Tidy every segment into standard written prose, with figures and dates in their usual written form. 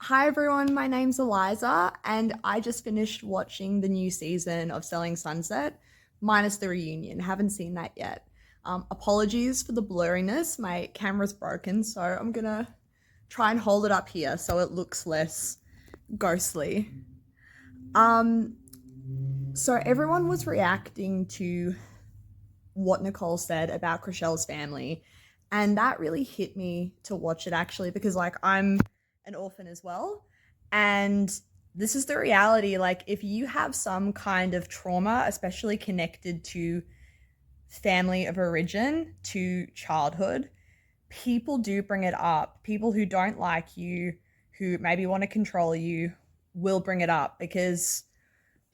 Hi everyone, my name's Eliza, and I just finished watching the new season of Selling Sunset, minus the reunion. Haven't seen that yet. Apologies for the blurriness, my camera's broken, so I'm gonna try and hold it up here so it looks less ghostly. Um, so everyone was reacting to what Nicole said about Chrishell's family, and that really hit me to watch it actually because I'm an orphan as well, and this is the reality. Like, if you have some kind of trauma, especially connected to family of origin, to childhood, people do bring it up. People who don't like you, who maybe want to control you, will bring it up because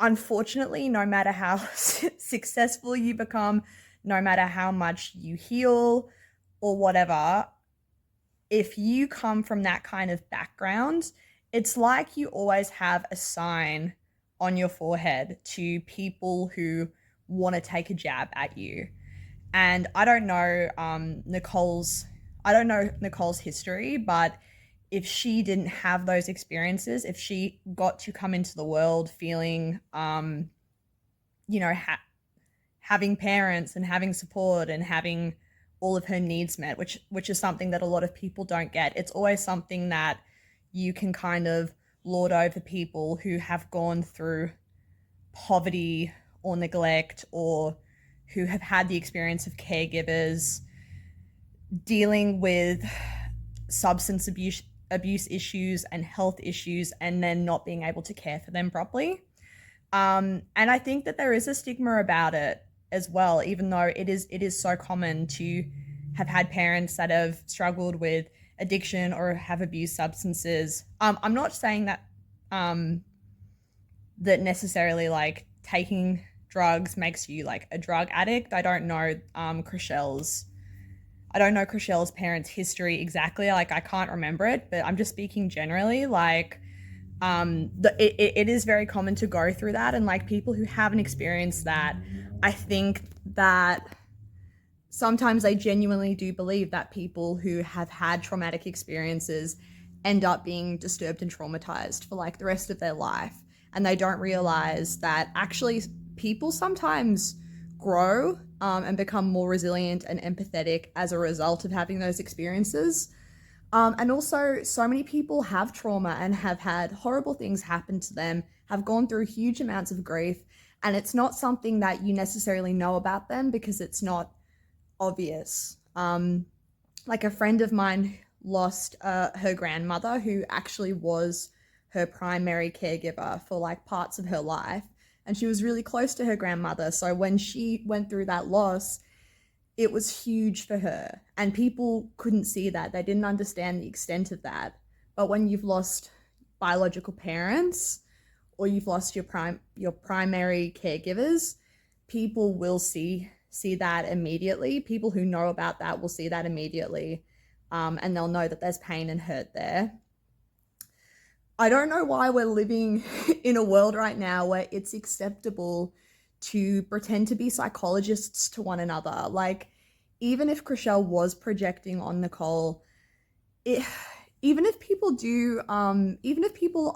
unfortunately, no matter how successful you become, no matter how much you heal or whatever, if you come from that kind of background, it's like you always have a sign on your forehead to people who want to take a jab at you. And I don't know Nicole's history, but if she didn't have those experiences, if she got to come into the world feeling, you know, having parents and having support and having all of her needs met, which is something that a lot of people don't get. It's always something that you can kind of lord over people who have gone through poverty or neglect, or who have had the experience of caregivers dealing with substance abuse issues and health issues, and then not being able to care for them properly. And I think that there is a stigma about it as well, even though it is so common to have had parents that have struggled with addiction or have abused substances. I'm not saying that that necessarily like taking drugs makes you like a drug addict. I don't know Chrishell's parents' history exactly. Like, I can't remember it, but I'm just speaking generally. Like, it is very common to go through that, and like people who haven't experienced that, I think that sometimes they genuinely do believe that people who have had traumatic experiences end up being disturbed and traumatized for like the rest of their life, and they don't realize that actually people sometimes grow and become more resilient and empathetic as a result of having those experiences. And also, so many people have trauma and have had horrible things happen to them, have gone through huge amounts of grief, and it's not something that you necessarily know about them because it's not obvious. Like, a friend of mine lost her grandmother, who actually was her primary caregiver for like parts of her life, and she was really close to her grandmother. So when she went through that loss, it was huge for her, and people couldn't see that. They didn't understand the extent of that. But when you've lost biological parents, or you've lost your primary caregivers, people will see that immediately. People who know about that will see that immediately, and they'll know that there's pain and hurt there. I don't know why we're living in a world right now where it's acceptable to pretend to be psychologists to one another. Like, even if Chrishell was projecting on Nicole, it, even if people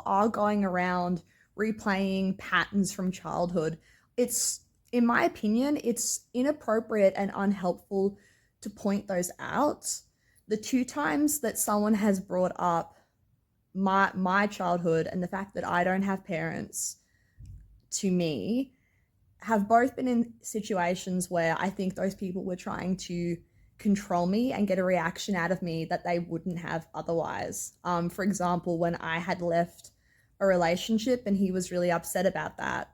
are going around replaying patterns from childhood, it's, in my opinion, it's inappropriate and unhelpful to point those out. The two times that someone has brought up my childhood and the fact that I don't have parents to me have both been in situations where I think those people were trying to control me and get a reaction out of me that they wouldn't have otherwise. For example, when I had left a relationship and he was really upset about that.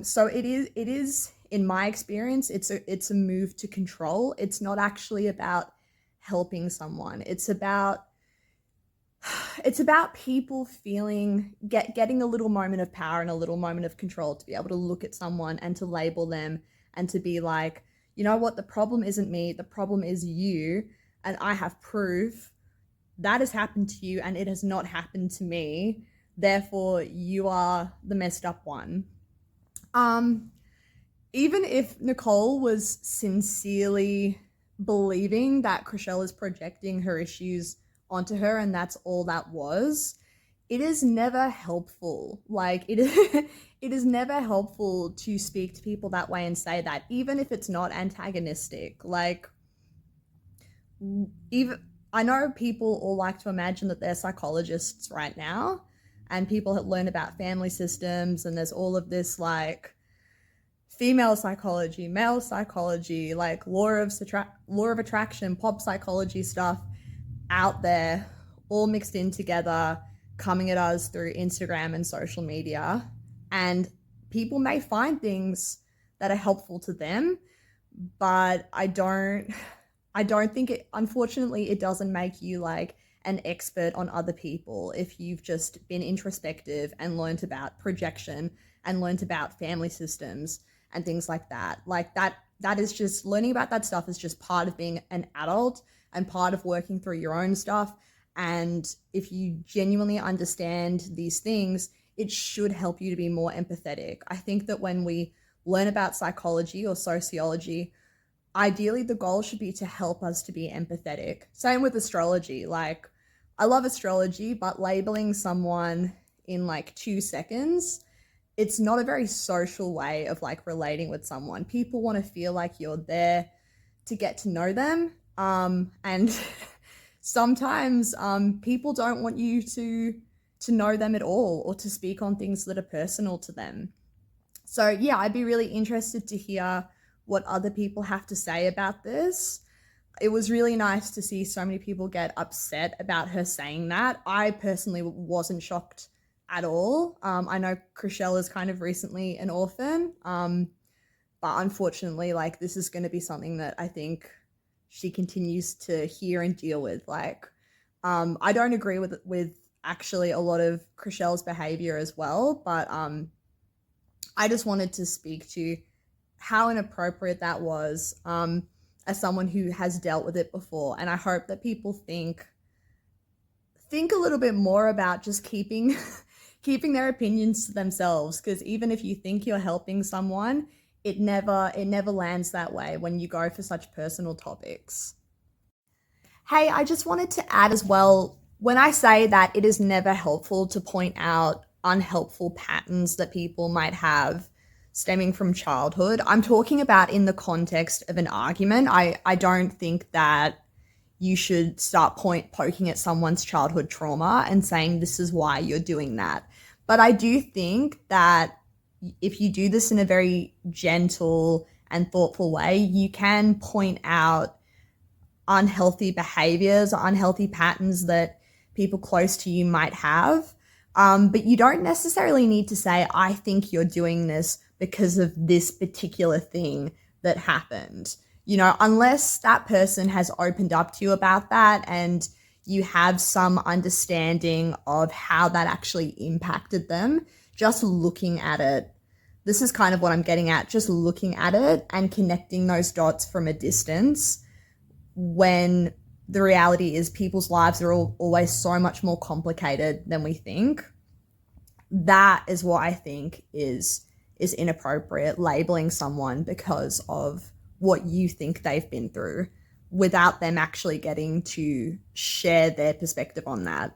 So it is in my experience, it's a move to control. It's not actually about helping someone. It's about people getting a little moment of power and a little moment of control to be able to look at someone and to label them and to be like, you know what, the problem isn't me, the problem is you, and I have proof that has happened to you and it has not happened to me, therefore you are the messed up one. um Even if Nicole was sincerely believing that Chrishell is projecting her issues onto her and that's all that was, it is never helpful. Like it is, it is never helpful to speak to people that way and say that, even if it's not antagonistic. Like even I know people all like to imagine that they're psychologists right now, and people that learn about family systems, and there's all of this like female psychology, male psychology, like law of attraction, pop psychology stuff out there, all mixed in together, coming at us through Instagram and social media. And people may find things that are helpful to them, but I don't think it, unfortunately, it doesn't make you like an expert on other people if you've just been introspective and learned about projection and learned about family systems and things like that. Like that is just learning about that stuff is just part of being an adult and part of working through your own stuff. And if you genuinely understand these things, it should help you to be more empathetic. I think that when we learn about psychology or sociology, ideally the goal should be to help us to be empathetic. Same with astrology. Like, I love astrology, but labeling someone in like 2 seconds, it's not a very social way of like relating with someone. People want to feel like you're there to get to know them. And sometimes people don't want you to know them at all, or to speak on things that are personal to them. So yeah, I'd be really interested to hear what other people have to say about this. It was really nice to see so many people get upset about her saying that. I personally wasn't shocked at all. I know Chrishell is kind of recently an orphan, but unfortunately, like, this is going to be something that I think she continues to hear and deal with. Like, I don't agree with actually a lot of Chrishell's behavior as well, but I just wanted to speak to how inappropriate that was, as someone who has dealt with it before. And I hope that people think a little bit more about just keeping keeping their opinions to themselves, because even if you think you're helping someone, it never lands that way when you go for such personal topics. Hey, I just wanted to add as well, when I say that it is never helpful to point out unhelpful patterns that people might have stemming from childhood, I'm talking about in the context of an argument. I don't think that you should start poking at someone's childhood trauma and saying this is why you're doing that. But I do think that if you do this in a very gentle and thoughtful way, you can point out unhealthy behaviors, unhealthy patterns that people close to you might have. But you don't necessarily need to say, I think you're doing this because of this particular thing that happened. You know, unless that person has opened up to you about that and you have some understanding of how that actually impacted them, just looking at it. This is kind of what I'm getting at, just looking at it and connecting those dots from a distance, when the reality is people's lives are always so much more complicated than we think. That is what I think is inappropriate, labeling someone because of what you think they've been through without them actually getting to share their perspective on that.